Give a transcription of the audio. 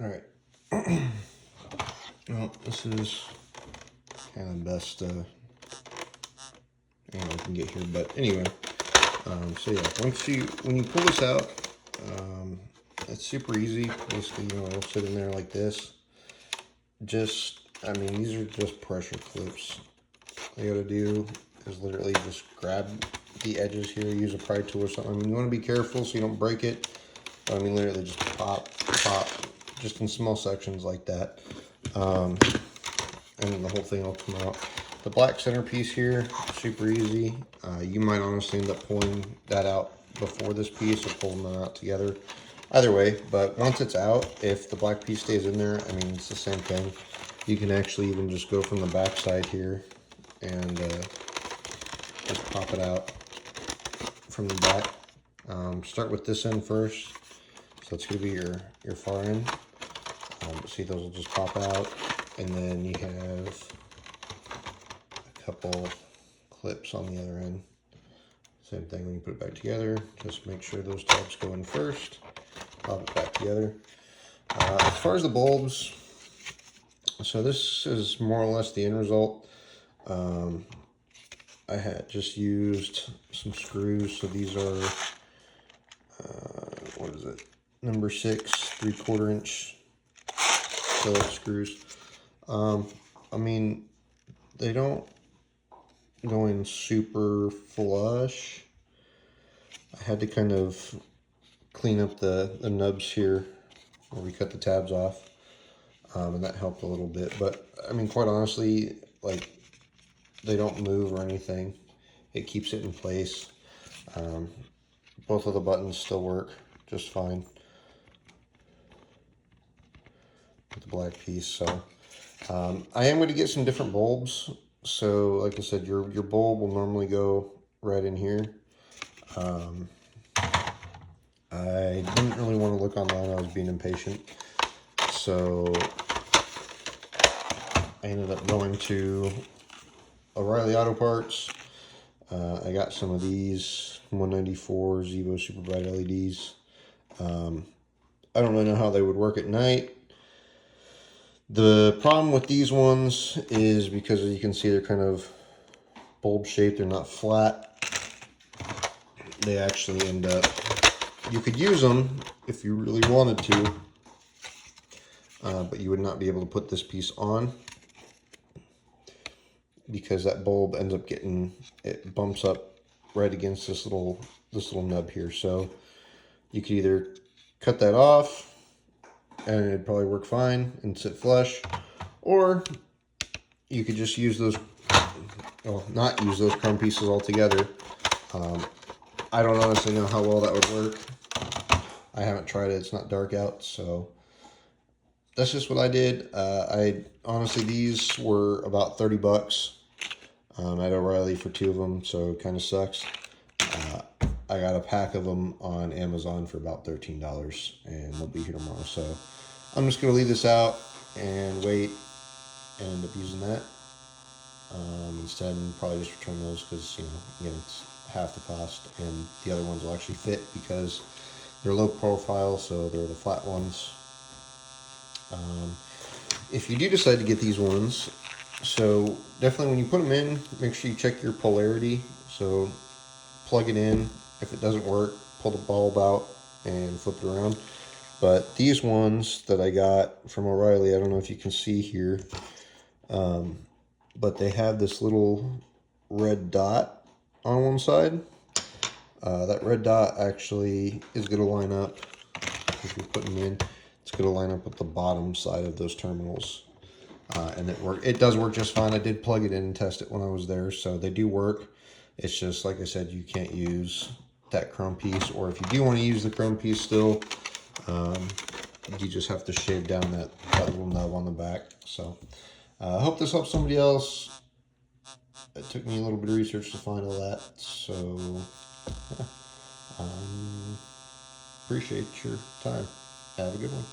All right. Well, this is kind of the best I can get here, but anyway. So yeah, when you pull this out, it's super easy. Basically, it'll sit in there like this. These are just pressure clips. All you gotta do is literally just grab the edges here, use a pry tool or something. You want to be careful so you don't break it. But literally just pop, just in small sections like that. And then the whole thing will come out. The black centerpiece here, super easy. You might honestly end up pulling that out before this piece or pulling them out together. Either way, but once it's out, if the black piece stays in there, it's the same thing. You can actually even just go from the back side here and just pop it out from the back. Start with this end first. So it's going to be your far end. See, those will just pop out. And then you have a couple clips on the other end. Same thing when you put it back together. Just make sure those tabs go in first. Pop it back together. As far as the bulbs, so this is more or less the end result. I had just used some screws. So these are, what is it? Number 6 3/4 inch Phillips screws. They don't go in super flush. I had to kind of clean up the nubs here where we cut the tabs off, and that helped a little bit. But quite honestly, they don't move or anything. It keeps it in place. Both of the buttons still work just fine with the black piece. So I am going to get some different bulbs. So like I said, your bulb will normally go right in here. I didn't really want to look online. I was being impatient. So I ended up going to O'Reilly Auto Parts. I got some of these 194 Zevo Super Bright LEDs. I don't really know how they would work at night. The problem with these ones is because, as you can see, they're kind of bulb shaped. They're not flat. They actually end up, you could use them if you really wanted to, but you would not be able to put this piece on because that bulb ends up it bumps up right against this little nub here. So you could either cut that off and it'd probably work fine and sit flush, or you could just use those, well, not use those chrome pieces altogether. I don't honestly know how well that would work. I haven't tried it. It's not dark out, so that's just what I did. Honestly, these were about 30 bucks. I had O'Reilly for 2 of them, so it kind of sucks. I got a pack of them on Amazon for about $13, and they'll be here tomorrow. So I'm just going to leave this out and wait and end up using that instead, and probably just return those because, again, it's half the cost, and the other ones will actually fit because they're low profile, so they're the flat ones. If you do decide to get these ones, so definitely when you put them in, make sure you check your polarity. So plug it in. If it doesn't work, pull the bulb out and flip it around. But these ones that I got from O'Reilly, I don't know if you can see here, but they have this little red dot on one side. That red dot actually is going to line up, if you put them in, it's going to line up with the bottom side of those terminals. And it does work just fine. I did plug it in and test it when I was there, so they do work. It's just, like I said, you can't use that chrome piece, or if you do want to use the chrome piece still, you just have to shave down that little nub on the back. So I hope this helps somebody else. It took me a little bit of research to find all that, so yeah. Appreciate your time. Have a good one.